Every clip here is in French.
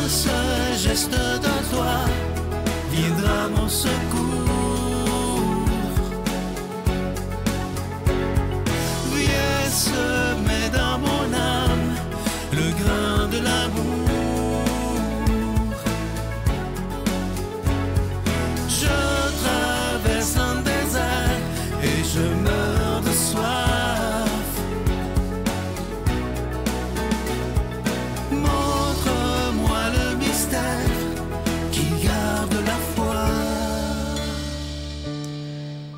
ce geste de toi viendra mon secours. Viens semer dans mon âme le grain de l'amour. Je traverse un désert et je meurs de soif. Montre-moi le mystère qui garde la foi.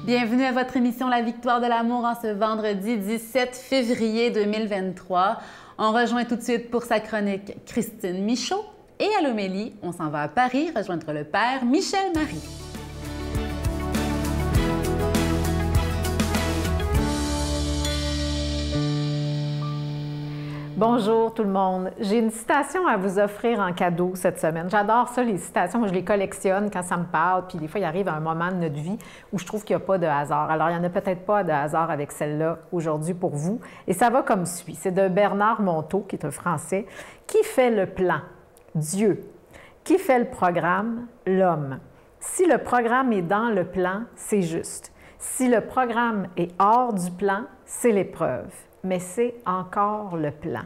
Bienvenue à votre émission La Victoire de l'amour en ce vendredi 17 février 2023. On rejoint tout de suite pour sa chronique Christine Michaud et à l'homélie, on s'en va à Paris rejoindre le père Michel Marie. Bonjour tout le monde. J'ai une citation à vous offrir en cadeau cette semaine. J'adore ça, les citations. Moi, je les collectionne quand ça me parle. Puis des fois, il arrive un moment de notre vie où je trouve qu'il n'y a pas de hasard. Alors, il n'y en a peut-être pas de hasard avec celle-là aujourd'hui pour vous. Et ça va comme suit. C'est de Bernard Monteau, qui est un Français. Qui fait le plan? Dieu. Qui fait le programme? L'homme. Si le programme est dans le plan, c'est juste. Si le programme est hors du plan, c'est l'épreuve. Mais c'est encore le plan.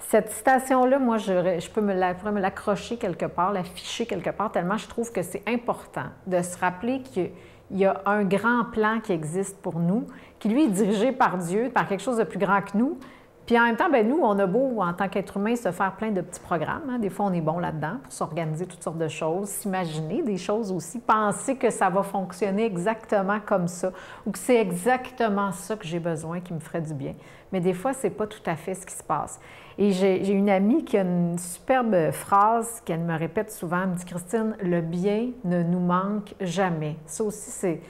Cette citation-là, moi, je pourrais me l'accrocher quelque part, l'afficher quelque part, tellement je trouve que c'est important de se rappeler qu'il y a un grand plan qui existe pour nous, qui, lui, est dirigé par Dieu, par quelque chose de plus grand que nous. Puis en même temps, bien, nous, on a beau, en tant qu'être humain, se faire plein de petits programmes. Hein? Des fois, on est bon là-dedans pour s'organiser toutes sortes de choses, s'imaginer des choses aussi, penser que ça va fonctionner exactement comme ça ou que c'est exactement ça que j'ai besoin qui me ferait du bien. Mais des fois, c'est pas tout à fait ce qui se passe. Et j'ai une amie qui a une superbe phrase qu'elle me répète souvent. Elle me dit « Christine, le bien ne nous manque jamais. » Ça aussi, c'est...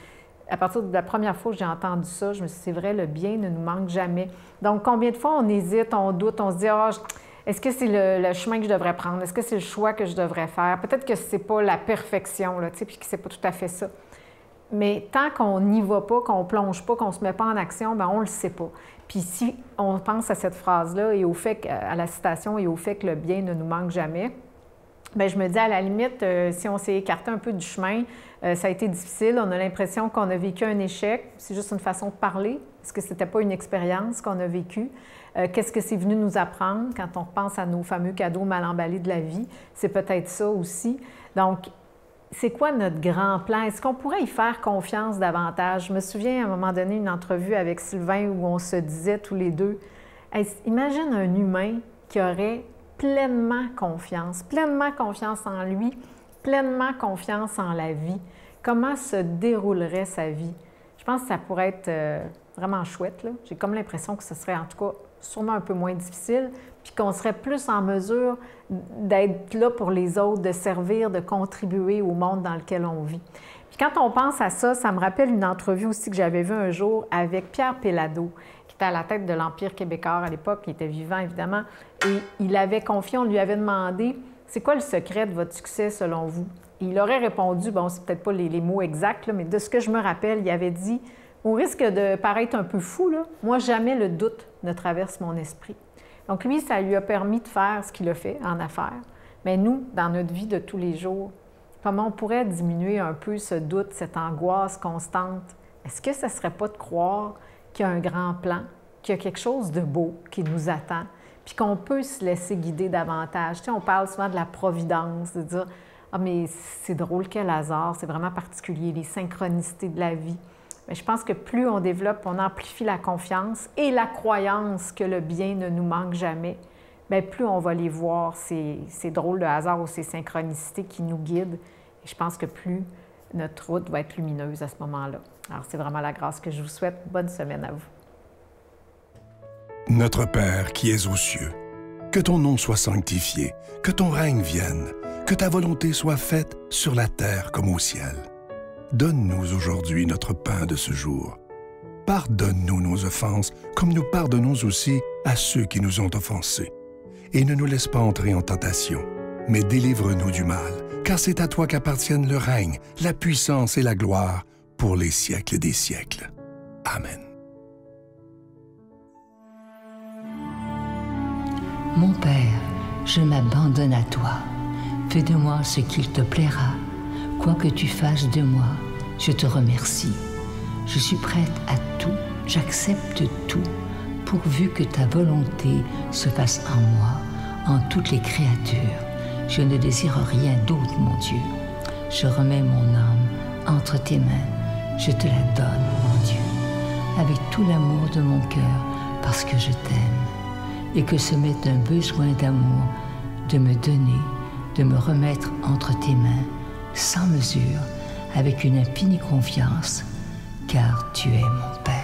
À partir de la première fois que j'ai entendu ça, je me suis dit, c'est vrai, le bien ne nous manque jamais. Donc, combien de fois on hésite, on doute, on se dit, ah, est-ce que c'est le chemin que je devrais prendre? Est-ce que c'est le choix que je devrais faire? Peut-être que c'est pas la perfection, là, tu sais, puis que c'est pas tout à fait ça. Mais tant qu'on n'y va pas, qu'on plonge pas, qu'on se met pas en action, bien, on le sait pas. Puis si on pense à cette phrase-là et au fait à la citation et au fait que le bien ne nous manque jamais, bien, je me dis, à la limite, si on s'est écarté un peu du chemin, ça a été difficile, on a l'impression qu'on a vécu un échec, c'est juste une façon de parler, parce que ce n'était pas une expérience qu'on a vécue. Qu'est-ce que c'est venu nous apprendre quand on pense à nos fameux cadeaux mal emballés de la vie? C'est peut-être ça aussi. Donc, c'est quoi notre grand plan? Est-ce qu'on pourrait y faire confiance davantage? Je me souviens à un moment donné une entrevue avec Sylvain où on se disait tous les deux, hey, imagine un humain qui aurait pleinement confiance en lui, pleinement confiance en la vie. Comment se déroulerait sa vie? Je pense que ça pourrait être vraiment chouette, là. J'ai comme l'impression que ce serait en tout cas sûrement un peu moins difficile, puis qu'on serait plus en mesure d'être là pour les autres, de servir, de contribuer au monde dans lequel on vit. Puis quand on pense à ça, ça me rappelle une entrevue aussi que j'avais vue un jour avec Pierre Péladeau, qui était à la tête de l'Empire québécois à l'époque, qui était vivant évidemment, et il avait confié, on lui avait demandé « C'est quoi le secret de votre succès selon vous? » Il aurait répondu, bon, c'est peut-être pas les mots exacts, là, mais de ce que je me rappelle, il avait dit « Au risque de paraître un peu fou, là, moi, jamais le doute ne traverse mon esprit. » Donc lui, ça lui a permis de faire ce qu'il a fait en affaires. Mais nous, dans notre vie de tous les jours, comment on pourrait diminuer un peu ce doute, cette angoisse constante? Est-ce que ça ne serait pas de croire qu'il y a un grand plan, qu'il y a quelque chose de beau qui nous attend, puis qu'on peut se laisser guider davantage? Tu sais, on parle souvent de la providence, de dire « Ah, mais c'est drôle, quel hasard, c'est vraiment particulier, les synchronicités de la vie. » Mais je pense que plus on développe, on amplifie la confiance et la croyance que le bien ne nous manque jamais, bien, plus on va les voir, ces drôles de hasards ou ces synchronicités qui nous guident. Et je pense que plus notre route va être lumineuse à ce moment-là. Alors, c'est vraiment la grâce que je vous souhaite. Bonne semaine à vous. Notre Père qui es aux cieux, que ton nom soit sanctifié, que ton règne vienne, que ta volonté soit faite sur la terre comme au ciel. Donne-nous aujourd'hui notre pain de ce jour. Pardonne-nous nos offenses, comme nous pardonnons aussi à ceux qui nous ont offensés. Et ne nous laisse pas entrer en tentation, mais délivre-nous du mal, car c'est à toi qu'appartiennent le règne, la puissance et la gloire pour les siècles des siècles. Amen. Mon Père, je m'abandonne à toi. Fais de moi ce qu'il te plaira. Quoi que tu fasses de moi, je te remercie. Je suis prête à tout, j'accepte tout, pourvu que ta volonté se fasse en moi, en toutes les créatures. Je ne désire rien d'autre, mon Dieu. Je remets mon âme entre tes mains. Je te la donne, mon Dieu, avec tout l'amour de mon cœur, parce que je t'aime, et que ce m'est un besoin d'amour de me donner, de me remettre entre tes mains, sans mesure, avec une infinie confiance, car tu es mon Père.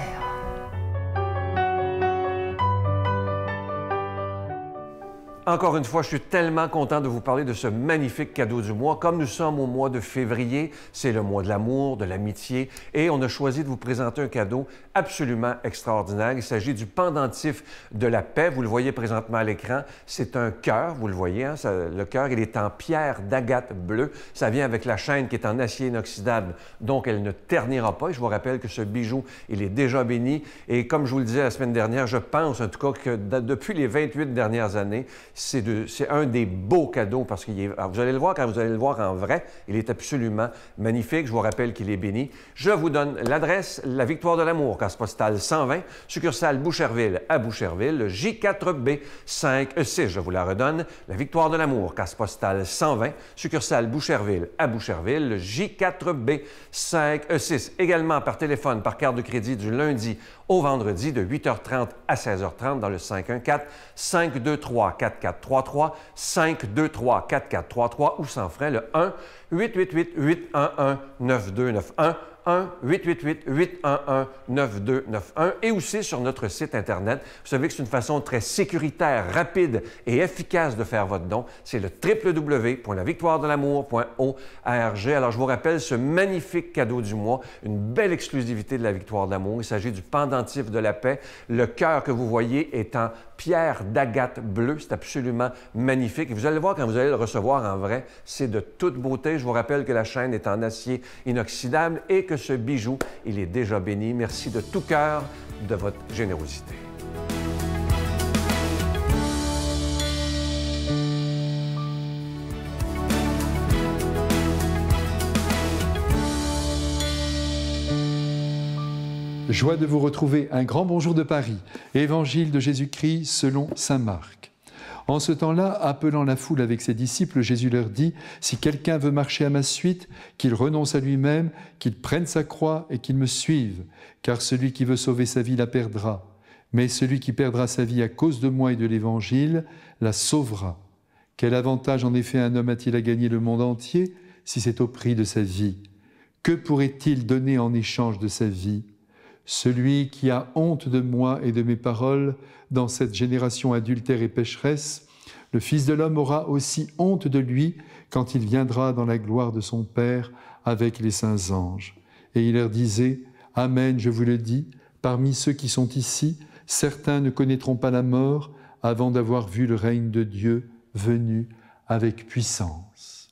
Encore une fois, je suis tellement content de vous parler de ce magnifique cadeau du mois. Comme nous sommes au mois de février, c'est le mois de l'amour, de l'amitié, et on a choisi de vous présenter un cadeau absolument extraordinaire. Il s'agit du pendentif de la paix. Vous le voyez présentement à l'écran. C'est un cœur, vous le voyez. Hein? Le cœur, il est en pierre d'agate bleue. Ça vient avec la chaîne qui est en acier inoxydable, donc elle ne ternira pas. Et je vous rappelle que ce bijou, il est déjà béni. Et comme je vous le disais la semaine dernière, je pense en tout cas que depuis les 28 dernières années, c'est un des beaux cadeaux parce qu'il est, vous allez le voir quand vous allez le voir en vrai, il est absolument magnifique. Je vous rappelle qu'il est béni. Je vous donne l'adresse, la Victoire de l'amour, case postale 120, succursale Boucherville à Boucherville, J4B 5E6. Je vous la redonne, la Victoire de l'amour, case postale 120, succursale Boucherville à Boucherville, J4B 5E6. Également par téléphone, par carte de crédit du lundi au vendredi de 8h30 à 16h30 dans le 514-523-4433, 523-4433 ou sans frais le 1-888-811-9291, 1-888-811-9291 et aussi sur notre site Internet. Vous savez que c'est une façon très sécuritaire, rapide et efficace de faire votre don. C'est le www.lavictoiredelamour.org. Alors, je vous rappelle ce magnifique cadeau du mois, une belle exclusivité de la Victoire de l'amour. Il s'agit du pendentif de la paix. Le cœur que vous voyez est en pierre d'agate bleue. C'est absolument magnifique. Et vous allez le voir quand vous allez le recevoir en vrai. C'est de toute beauté. Je vous rappelle que la chaîne est en acier inoxydable et que ce bijou, il est déjà béni. Merci de tout cœur de votre générosité. Joie de vous retrouver. Un grand bonjour de Paris. Évangile de Jésus-Christ selon saint Marc. En ce temps-là, appelant la foule avec ses disciples, Jésus leur dit « Si quelqu'un veut marcher à ma suite, qu'il renonce à lui-même, qu'il prenne sa croix et qu'il me suive. Car celui qui veut sauver sa vie la perdra. Mais celui qui perdra sa vie à cause de moi et de l'Évangile la sauvera. Quel avantage en effet un homme a-t-il à gagner le monde entier si c'est au prix de sa vie? Que pourrait-il donner en échange de sa vie? Celui qui a honte de moi et de mes paroles dans cette génération adultère et pécheresse, le Fils de l'homme aura aussi honte de lui quand il viendra dans la gloire de son Père avec les saints anges. Et il leur disait, « Amen, je vous le dis, parmi ceux qui sont ici, certains ne connaîtront pas la mort avant d'avoir vu le règne de Dieu venu avec puissance. »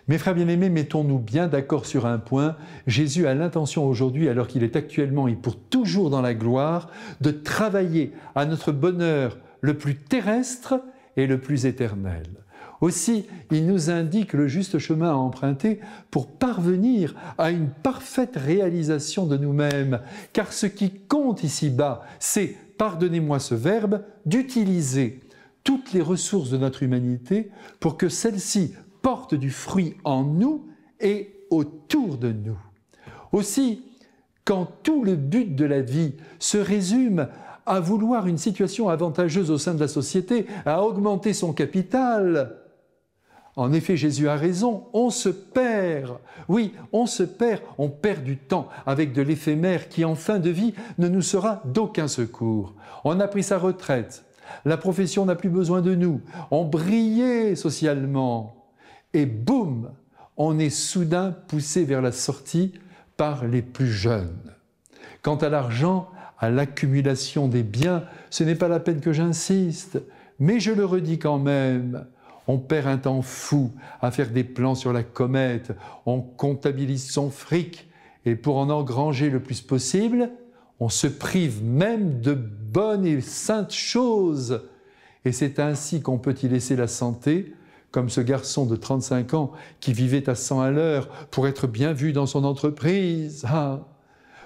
Mes frères bien-aimés, mettons-nous bien d'accord sur un point. Jésus a l'intention aujourd'hui, alors qu'il est actuellement et pour toujours dans la gloire, de travailler à notre bonheur le plus terrestre et le plus éternel. Aussi, il nous indique le juste chemin à emprunter pour parvenir à une parfaite réalisation de nous-mêmes. Car ce qui compte ici-bas, c'est, pardonnez-moi ce verbe, d'utiliser toutes les ressources de notre humanité pour que celle-ci porte du fruit en nous et autour de nous. Aussi, quand tout le but de la vie se résume à vouloir une situation avantageuse au sein de la société, à augmenter son capital, en effet, Jésus a raison, on se perd. Oui, on se perd, on perd du temps avec de l'éphémère qui, en fin de vie, ne nous sera d'aucun secours. On a pris sa retraite, la profession n'a plus besoin de nous, on brillait socialement. Et boum, on est soudain poussé vers la sortie par les plus jeunes. Quant à l'argent, à l'accumulation des biens, ce n'est pas la peine que j'insiste, mais je le redis quand même, on perd un temps fou à faire des plans sur la comète, on comptabilise son fric, et pour en engranger le plus possible, on se prive même de bonnes et saintes choses. Et c'est ainsi qu'on peut y laisser la santé, comme ce garçon de 35 ans qui vivait à 100 à l'heure pour être bien vu dans son entreprise,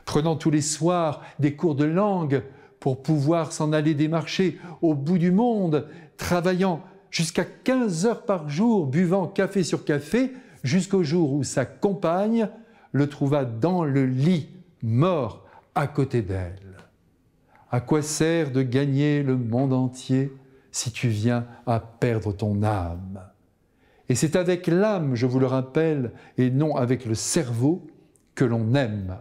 prenant tous les soirs des cours de langue pour pouvoir s'en aller démarcher au bout du monde, travaillant jusqu'à 15 heures par jour, buvant café sur café, jusqu'au jour où sa compagne le trouva dans le lit, mort à côté d'elle. À quoi sert de gagner le monde entier si tu viens à perdre ton âme? Et c'est avec l'âme, je vous le rappelle, et non avec le cerveau, que l'on aime.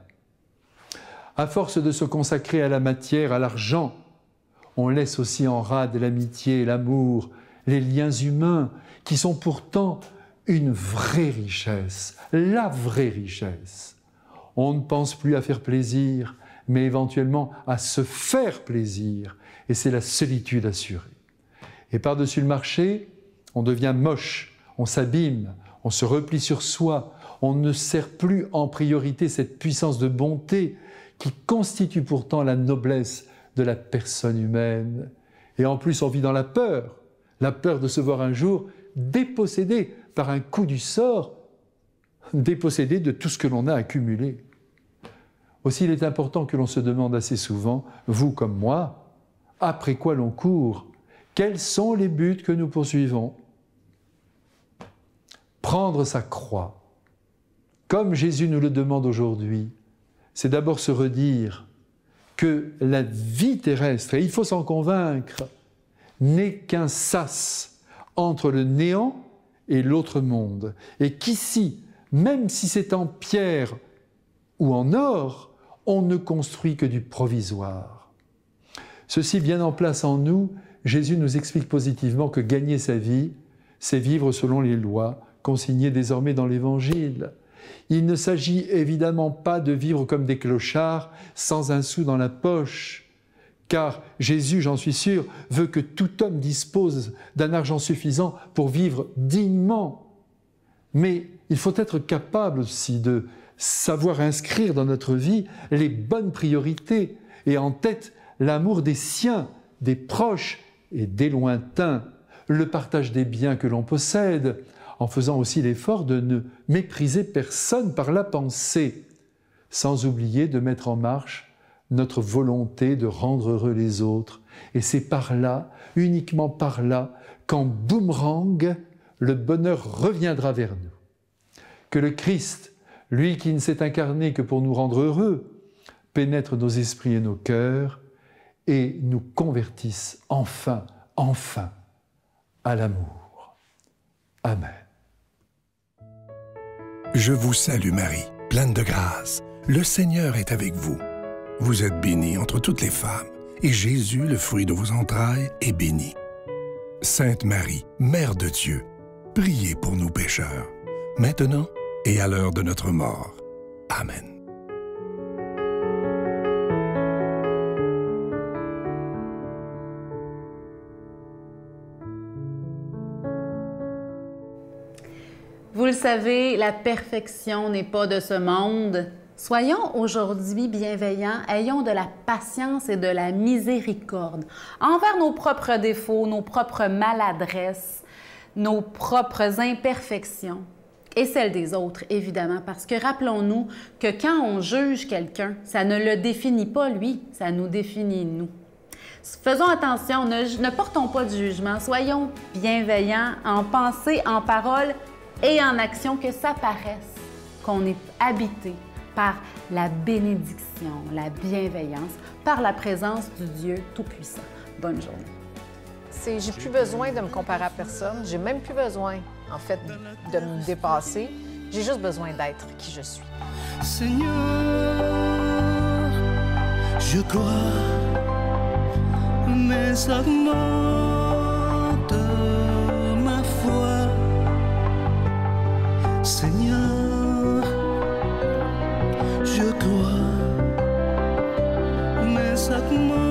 À force de se consacrer à la matière, à l'argent, on laisse aussi en rade l'amitié, l'amour, les liens humains, qui sont pourtant une vraie richesse, la vraie richesse. On ne pense plus à faire plaisir, mais éventuellement à se faire plaisir, et c'est la solitude assurée. Et par-dessus le marché, on devient moche, on s'abîme, on se replie sur soi, on ne sert plus en priorité cette puissance de bonté qui constitue pourtant la noblesse de la personne humaine. Et en plus, on vit dans la peur de se voir un jour dépossédé par un coup du sort, dépossédé de tout ce que l'on a accumulé. Aussi, il est important que l'on se demande assez souvent, vous comme moi, après quoi l'on court? Quels sont les buts que nous poursuivons? Prendre sa croix, comme Jésus nous le demande aujourd'hui, c'est d'abord se redire que la vie terrestre, et il faut s'en convaincre, n'est qu'un sas entre le néant et l'autre monde, et qu'ici, même si c'est en pierre ou en or, on ne construit que du provisoire. Ceci bien en place en nous, Jésus nous explique positivement que gagner sa vie, c'est vivre selon les lois consignées désormais dans l'Évangile. Il ne s'agit évidemment pas de vivre comme des clochards sans un sou dans la poche, car Jésus, j'en suis sûr, veut que tout homme dispose d'un argent suffisant pour vivre dignement. Mais il faut être capable aussi de savoir inscrire dans notre vie les bonnes priorités et en tête l'amour des siens, des proches et des lointains, le partage des biens que l'on possède, en faisant aussi l'effort de ne mépriser personne par la pensée, sans oublier de mettre en marche notre volonté de rendre heureux les autres. Et c'est par là, uniquement par là, qu'en boomerang, le bonheur reviendra vers nous. Que le Christ, lui qui ne s'est incarné que pour nous rendre heureux, pénètre nos esprits et nos cœurs et nous convertisse enfin à l'amour. Amen. Je vous salue Marie, pleine de grâce. Le Seigneur est avec vous. Vous êtes bénie entre toutes les femmes, et Jésus, le fruit de vos entrailles, est béni. Sainte Marie, Mère de Dieu, priez pour nous pécheurs, maintenant et à l'heure de notre mort. Amen. Vous le savez, la perfection n'est pas de ce monde. Soyons aujourd'hui bienveillants, ayons de la patience et de la miséricorde envers nos propres défauts, nos propres maladresses, nos propres imperfections et celles des autres, évidemment, parce que rappelons-nous que quand on juge quelqu'un, ça ne le définit pas lui, ça nous définit nous. Faisons attention, ne portons pas de jugement, soyons bienveillants en pensée, en parole et en action, que ça paraisse qu'on est habité par la bénédiction, la bienveillance, par la présence du Dieu Tout-Puissant. Bonne journée. J'ai plus besoin de me comparer à personne. J'ai même plus besoin, en fait, de me dépasser. J'ai juste besoin d'être qui je suis. Seigneur, je crois, mais augmente ma foi. Seigneur, je crois, mais augmente